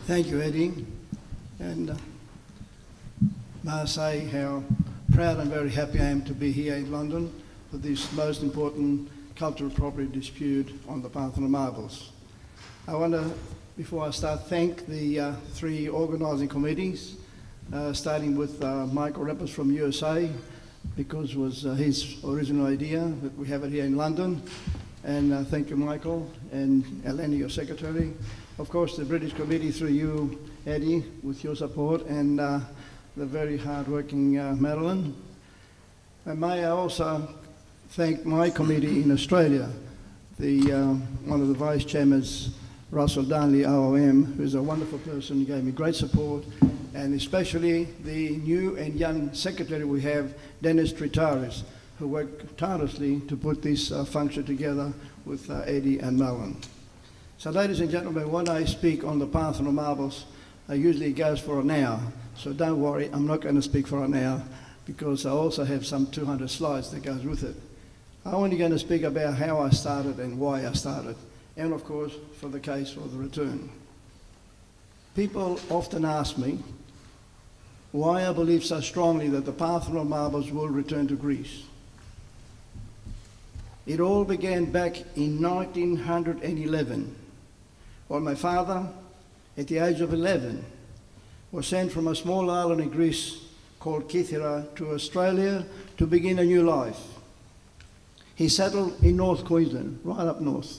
Thank you, Eddie. And may I say how proud and very happy I am to be here in London for this most important cultural property dispute on the Parthenon Marbles. I want to, before I start, thank the three organising committees, starting with Michael Rappers from USA, because it was his original idea that we have it here in London. And thank you, Michael, and Eleni, your secretary. Of course, the British Committee through you, Eddie, with your support, and the very hard-working Madeline. And may I also thank my committee in Australia, one of the vice chairmen, Russell Darnley, IOM, who's a wonderful person, gave me great support, and especially the new and young secretary we have, Dennis Tritaris, who worked tirelessly to put this function together with Eddie and Madeline. So ladies and gentlemen, when I speak on the Parthenon Marbles, usually it goes for an hour, so don't worry, I'm not going to speak for an hour, because I also have some 200 slides that goes with it. I'm only going to speak about how I started and why I started, and of course, for the case for the return. People often ask me why I believe so strongly that the Parthenon Marbles will return to Greece. It all began back in 1911, when my father, at the age of 11, was sent from a small island in Greece called Kythera to Australia to begin a new life. He settled in North Queensland, right up north,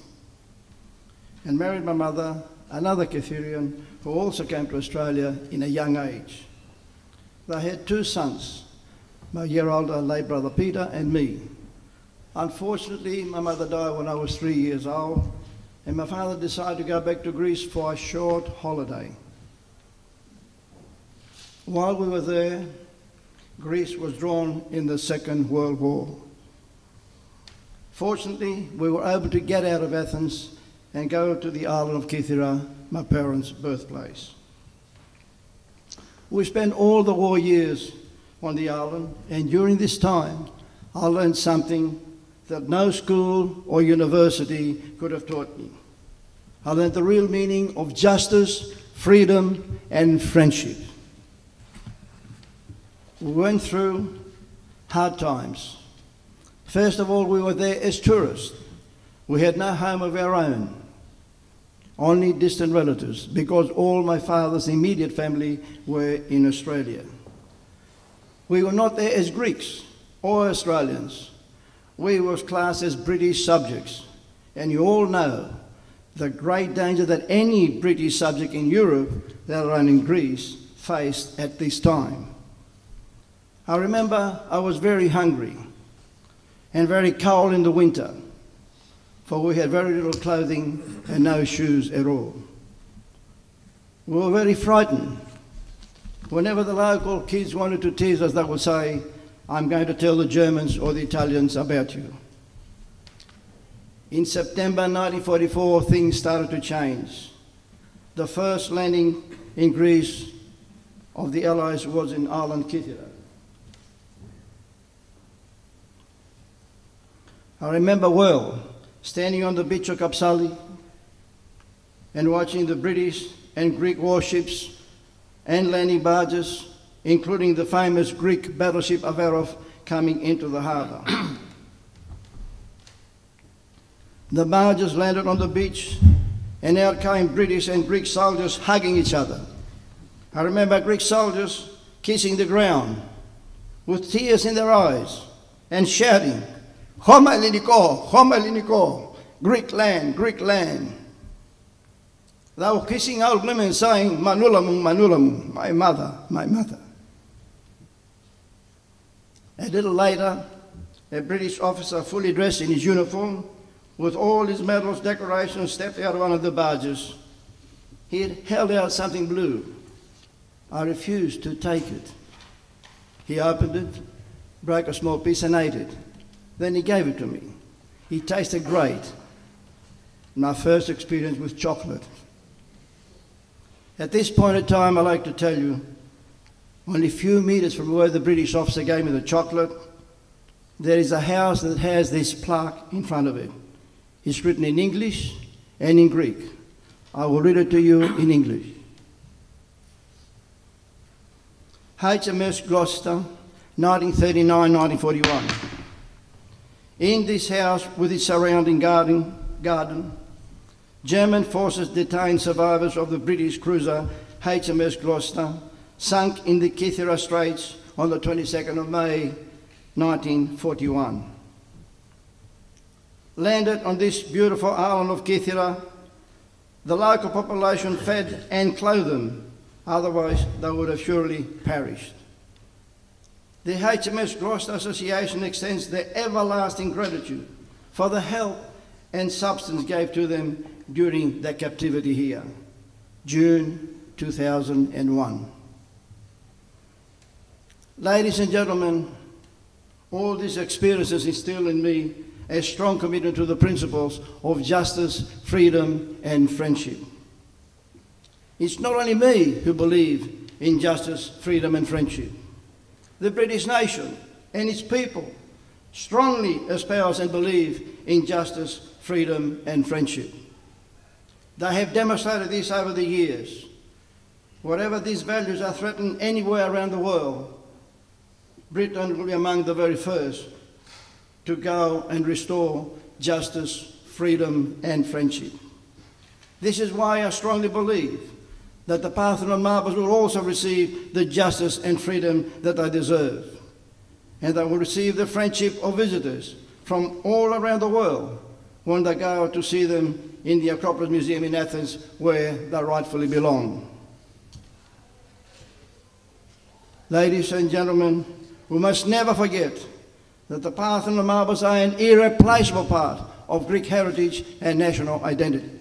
and married my mother, another Kytherian, who also came to Australia in a young age. They had two sons, my year older late brother Peter and me. Unfortunately, my mother died when I was 3 years old, and my father decided to go back to Greece for a short holiday. While we were there, Greece was drawn in the Second World War. Fortunately, we were able to get out of Athens and go to the island of Kythera, my parents' birthplace. We spent all the war years on the island, and during this time, I learned something that no school or university could have taught me. I learned the real meaning of justice, freedom, and friendship. We went through hard times. First of all, we were there as tourists. We had no home of our own, only distant relatives, because all my father's immediate family were in Australia. We were not there as Greeks or Australians. We were classed as British subjects, and you all know the great danger that any British subject in Europe, let alone in Greece, faced at this time. I remember I was very hungry and very cold in the winter, for we had very little clothing and no shoes at all. We were very frightened. Whenever the local kids wanted to tease us, they would say, "I'm going to tell the Germans or the Italians about you." In September 1944, things started to change. The first landing in Greece of the Allies was in island Kythera. I remember well standing on the beach of Kapsali and watching the British and Greek warships and landing barges, including the famous Greek battleship Averof, coming into the harbour. The barges landed on the beach, and out came British and Greek soldiers hugging each other. I remember Greek soldiers kissing the ground with tears in their eyes and shouting, "Homa Elleniko, Homa Elleniko, Greek land, Greek land." They were kissing old women saying, "Manulamu, Manulamu, my mother, my mother." A little later, a British officer fully dressed in his uniform, with all his medals, decorations, stepped out of one of the barges. He had held out something blue. I refused to take it. He opened it, broke a small piece and ate it. Then he gave it to me. It tasted great. My first experience with chocolate. At this point in time, I'd like to tell you, only a few meters from where the British officer gave me the chocolate, there is a house that has this plaque in front of it. It's written in English and in Greek. I will read it to you in English. HMS Gloucester, 1939-1941. In this house with its surrounding garden, German forces detained survivors of the British cruiser HMS Gloucester, sunk in the Kythera Straits on the 22nd of May 1941. Landed on this beautiful island of Kythera, the local population fed and clothed them, otherwise they would have surely perished. The HMS Gloucester Association extends their everlasting gratitude for the help and substance gave to them during their captivity here, June 2001. Ladies and gentlemen, all these experiences instill in me a strong commitment to the principles of justice, freedom, and friendship. It's not only me who believe in justice, freedom, and friendship. The British nation and its people strongly espouse and believe in justice, freedom, and friendship. They have demonstrated this over the years. Wherever these values are threatened anywhere around the world, Britain will be among the very first to go and restore justice, freedom, and friendship. This is why I strongly believe that the Parthenon Marbles will also receive the justice and freedom that they deserve. And they will receive the friendship of visitors from all around the world when they go to see them in the Acropolis Museum in Athens, where they rightfully belong. Ladies and gentlemen, we must never forget that the Parthenon Marbles are an irreplaceable part of Greek heritage and national identity.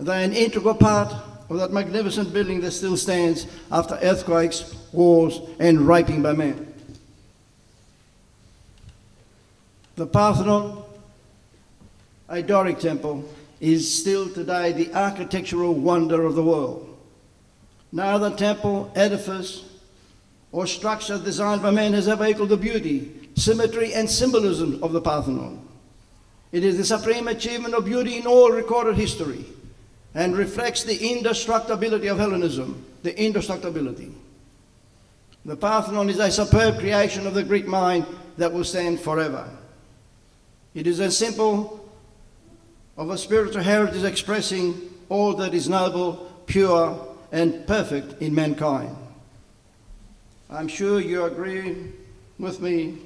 They are an integral part of that magnificent building that still stands after earthquakes, wars, and raping by men. The Parthenon, a Doric temple, is still today the architectural wonder of the world. No other temple, edifice, or structure designed by man has ever equaled the beauty, symmetry, and symbolism of the Parthenon. It is the supreme achievement of beauty in all recorded history and reflects the indestructibility of Hellenism, the indestructibility. The Parthenon is a superb creation of the Greek mind that will stand forever. It is a symbol of a spiritual heritage expressing all that is noble, pure, and perfect in mankind. I'm sure you agree with me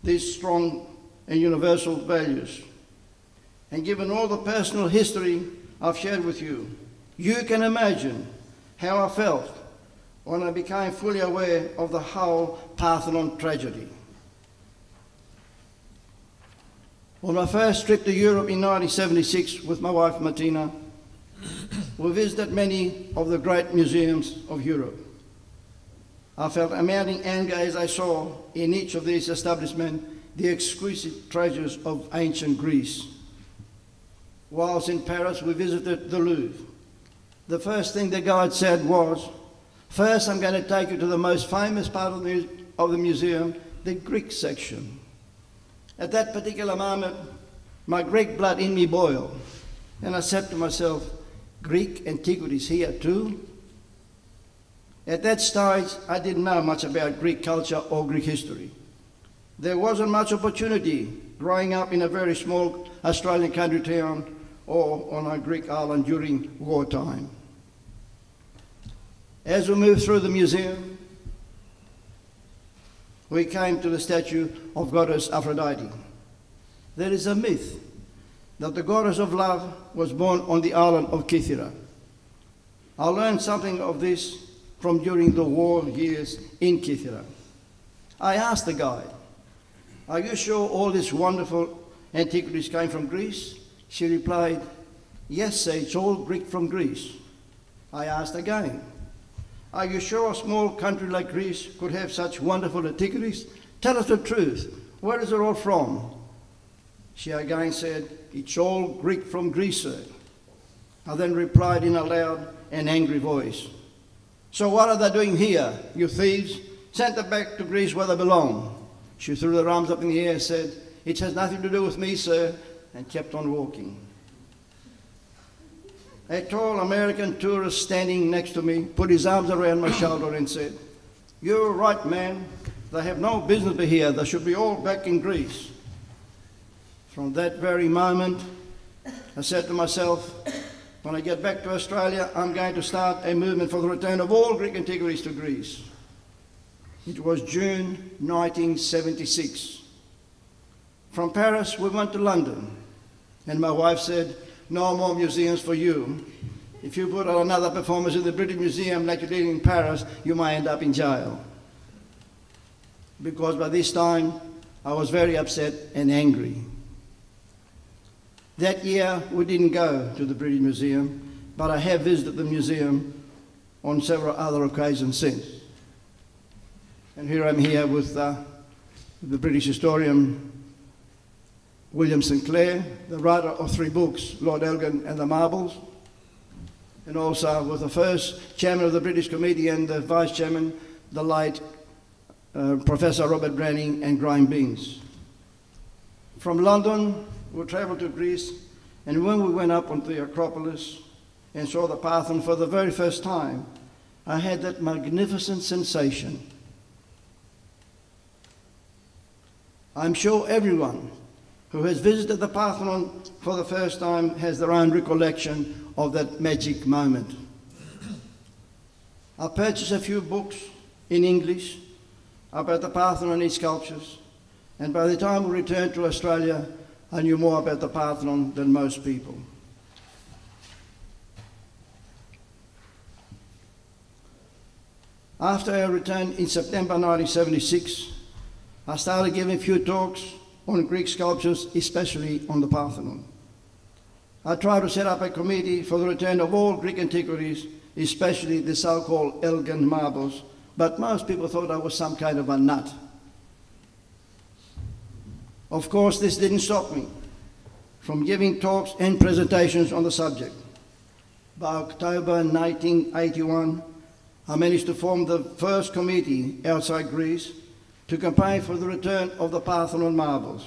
these strong and universal values. And given all the personal history I've shared with you, you can imagine how I felt when I became fully aware of the whole Parthenon tragedy. On my first trip to Europe in 1976 with my wife Martina, we visited many of the great museums of Europe. I felt a mounting anger as I saw in each of these establishments the exquisite treasures of ancient Greece. Whilst in Paris, we visited the Louvre. The first thing the guide said was, "First, I'm going to take you to the most famous part of the museum, the Greek section." At that particular moment, my Greek blood in me boiled, and I said to myself, Greek antiquities here too? At that stage, I didn't know much about Greek culture or Greek history. There wasn't much opportunity growing up in a very small Australian country town or on a Greek island during wartime. As we moved through the museum, we came to the statue of goddess Aphrodite. There is a myth that the goddess of love was born on the island of Kythera. I learned something of this from during the war years in Kythera. I asked the guide, "Are you sure all these wonderful antiquities came from Greece?" She replied, "Yes, sir, it's all Greek from Greece." I asked again, "Are you sure a small country like Greece could have such wonderful antiquities? Tell us the truth. Where is it all from?" She again said, "It's all Greek from Greece, sir." I then replied in a loud and angry voice, "So what are they doing here, you thieves? Send them back to Greece where they belong." She threw her arms up in the air and said, "It has nothing to do with me, sir," and kept on walking. A tall American tourist standing next to me put his arms around my shoulder and said, "You're right, man. They have no business to be here. They should be all back in Greece." From that very moment, I said to myself, when I get back to Australia, I'm going to start a movement for the return of all Greek antiquities to Greece. It was June 1976. From Paris, we went to London, and my wife said, "No more museums for you. If you put on another performance in the British Museum like you did in Paris, you might end up in jail." Because by this time, I was very upset and angry. That year, we didn't go to the British Museum, but I have visited the museum on several other occasions since. And here I'm here with the British historian William Sinclair, the writer of 3 books, Lord Elgin and the Marbles, and also with the first chairman of the British Committee and the vice chairman, the late Professor Robert Branning and Graham Beans. From London, we travelled to Greece, and when we went up onto the Acropolis and saw the Parthenon for the very first time, I had that magnificent sensation. I'm sure everyone who has visited the Parthenon for the first time has their own recollection of that magic moment. I purchased a few books in English about the Parthenon and its sculptures, and by the time we returned to Australia, I knew more about the Parthenon than most people. After our return in September 1976, I started giving a few talks on Greek sculptures, especially on the Parthenon. I tried to set up a committee for the return of all Greek antiquities, especially the so-called Elgin marbles, but most people thought I was some kind of a nut. Of course, this didn't stop me from giving talks and presentations on the subject. By October 1981, I managed to form the first committee outside Greece to campaign for the return of the Parthenon marbles.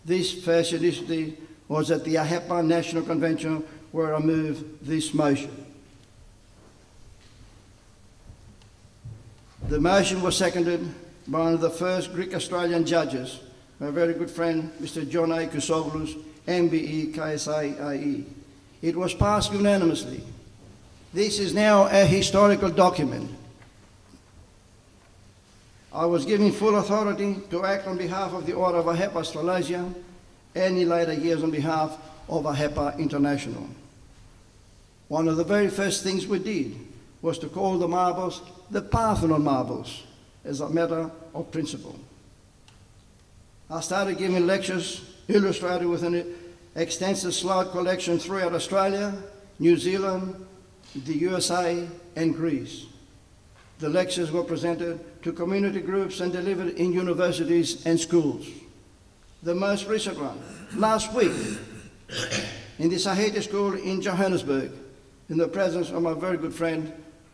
This first initiative was at the AHEPA National Convention, where I moved this motion. The motion was seconded by one of the first Greek Australian judges, my very good friend, Mr. John A. Kusoglous, MBE, KSA-AE. It was passed unanimously. This is now a historical document. I was given full authority to act on behalf of the Order of AHEPA Australasia, and in later years on behalf of AHEPA International. One of the very first things we did was to call the marbles the Parthenon marbles, as a matter of principle. I started giving lectures illustrated with an extensive slide collection throughout Australia, New Zealand, the USA, and Greece. The lectures were presented to community groups and delivered in universities and schools. The most recent one, last week, in the Sahiti School in Johannesburg, in the presence of my very good friend,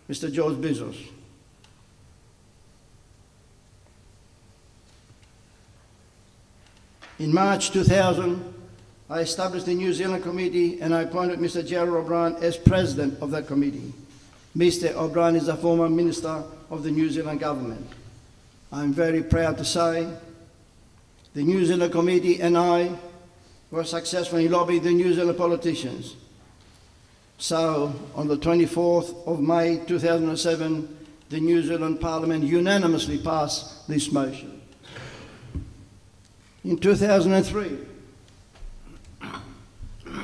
Mr. George Bezos. In March 2000, I established the New Zealand Committee, and I appointed Mr. Gerald O'Brien as president of that committee. Mr. O'Brien is a former minister of the New Zealand government. I'm very proud to say the New Zealand Committee and I were successful in lobbying the New Zealand politicians. So, on the 24th of May 2007, the New Zealand Parliament unanimously passed this motion. In 2003,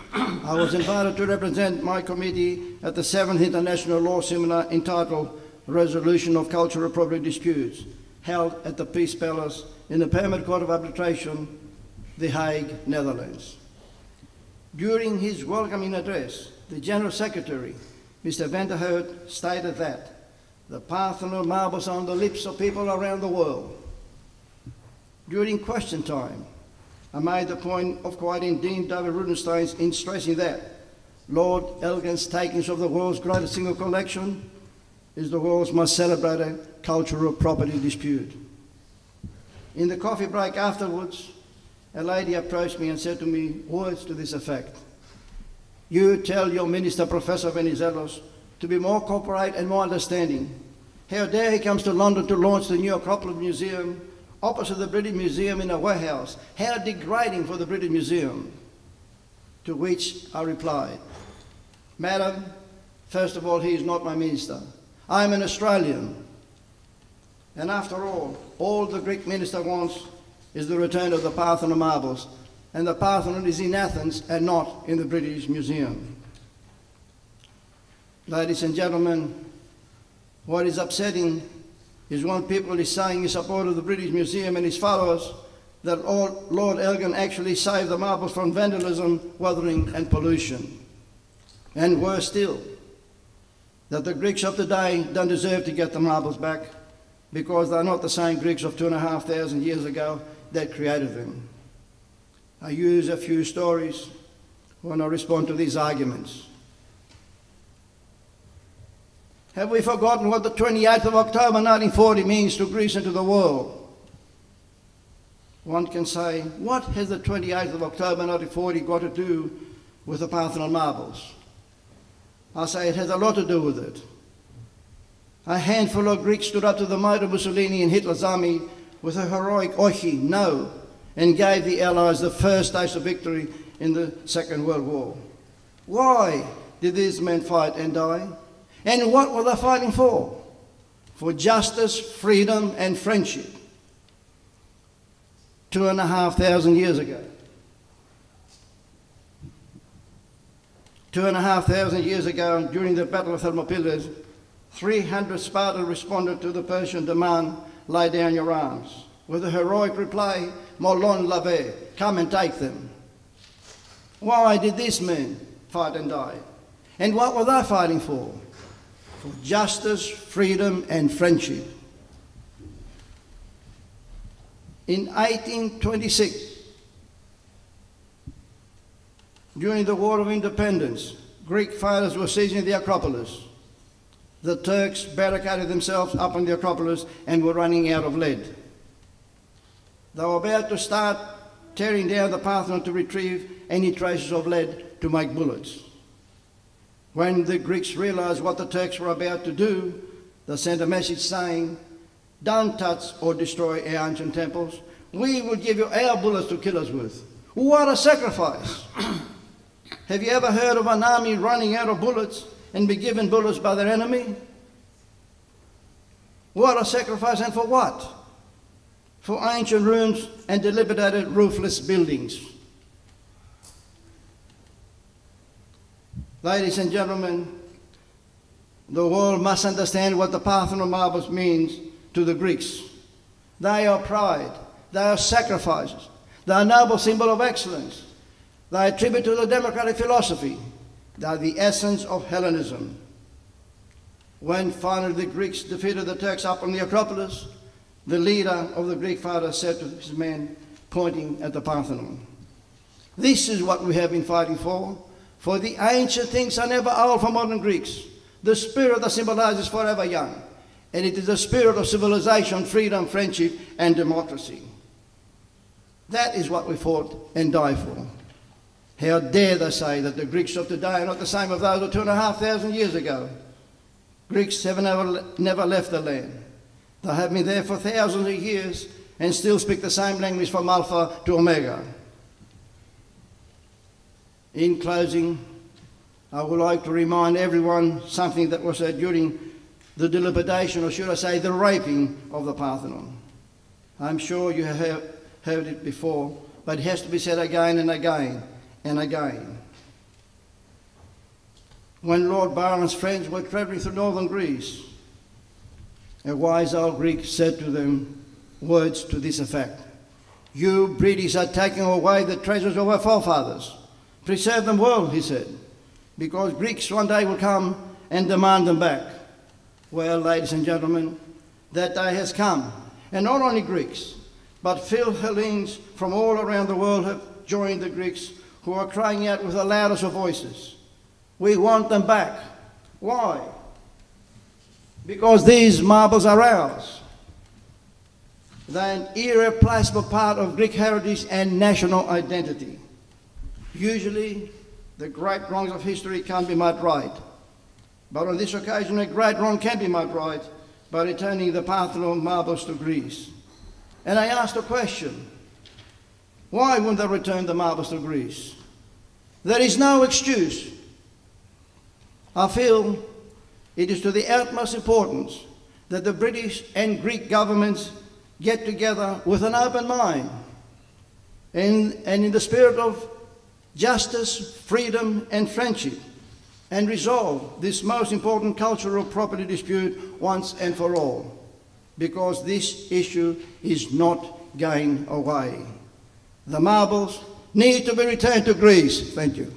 I was invited to represent my committee at the 7th International Law Seminar entitled Resolution of Cultural Property Disputes, held at the Peace Palace in the Permanent Court of Arbitration, The Hague, Netherlands. During his welcoming address, the General Secretary, Mr. Van der Heut, stated that the Parthenon marbles are on the lips of people around the world. During question time, I made the point of quoting Dean David Rudenstein in stressing that Lord Elgin's takings of the world's greatest single collection is the world's most celebrated cultural property dispute. In the coffee break afterwards, a lady approached me and said to me words to this effect: You tell your minister, Professor Venizelos, to be more cooperate and more understanding. How dare he comes to London to launch the new Acropolis Museum opposite the British Museum in a warehouse. How degrading for the British Museum. To which I replied, Madam, first of all, he is not my minister. I am an Australian. And after all the Greek minister wants is the return of the Parthenon Marbles. And the Parthenon is in Athens and not in the British Museum. Ladies and gentlemen, what is upsetting is when people is saying in support of the British Museum and his followers that Lord Elgin actually saved the marbles from vandalism, weathering and pollution. And worse still, that the Greeks of today don't deserve to get the marbles back because they're not the same Greeks of 2,500 years ago that created them. I use a few stories when I respond to these arguments. Have we forgotten what the 28th of October 1940 means to Greece and to the world? One can say, what has the 28th of October 1940 got to do with the Parthenon Marbles? I say it has a lot to do with it. A handful of Greeks stood up to the might of Mussolini and Hitler's army with a heroic ochi, no, and gave the Allies the first taste of victory in the Second World War. Why did these men fight and die? And what were they fighting for? For justice, freedom and friendship. 2,500 years ago. 2,500 years ago, during the Battle of Thermopylae, 300 Spartans responded to the Persian demand, lay down your arms. With a heroic reply, Molon lave, come and take them. Why did these men fight and die? And what were they fighting for? For justice, freedom and friendship. In 1826, during the War of Independence, Greek fighters were seizing the Acropolis. The Turks barricaded themselves up on the Acropolis and were running out of lead. They were about to start tearing down the Parthenon to retrieve any traces of lead to make bullets. When the Greeks realized what the Turks were about to do, they sent a message saying, don't touch or destroy our ancient temples. We will give you our bullets to kill us with. What a sacrifice! Have you ever heard of an army running out of bullets and be given bullets by their enemy? What a sacrifice, and for what? For ancient ruins and dilapidated roofless buildings. Ladies and gentlemen, the world must understand what the Parthenon Marbles means to the Greeks. They are pride, they are sacrifices, they are a noble symbol of excellence, they are a tribute to the democratic philosophy, they are the essence of Hellenism. When finally the Greeks defeated the Turks up on the Acropolis, the leader of the Greek fighters said to his men, pointing at the Parthenon, this is what we have been fighting for the ancient things are never old for modern Greeks. The spirit that symbolizes forever young, and it is the spirit of civilization, freedom, friendship, and democracy. That is what we fought and died for. How dare they say that the Greeks of today are not the same as those of 2,500 years ago? Greeks have never left the land. They have been there for thousands of years and still speak the same language from Alpha to Omega. In closing, I would like to remind everyone something that was said during the dilapidation, or should I say the raping of the Parthenon. I'm sure you have heard it before, but it has to be said again and again and again. When Lord Byron's friends were travelling through northern Greece, a wise old Greek said to them words to this effect, you British are taking away the treasures of our forefathers. Preserve them well, he said, because Greeks one day will come and demand them back. Well, ladies and gentlemen, that day has come, and not only Greeks, but Hellenics from all around the world have joined the Greeks, who are crying out with the loudest of voices, we want them back. Why? Because these marbles are ours. They're an irreplaceable part of Greek heritage and national identity. Usually, the great wrongs of history can't be made right. But on this occasion, a great wrong can be made right by returning the Parthenon marbles to Greece. And I asked a question: why wouldn't they return the marbles to Greece? There is no excuse. I feel it is to the utmost importance that the British and Greek governments get together with an open mind and in the spirit of justice, freedom and friendship, and resolve this most important cultural property dispute once and for all, because this issue is not going away. The marbles need to be returned to Greece. Thank you.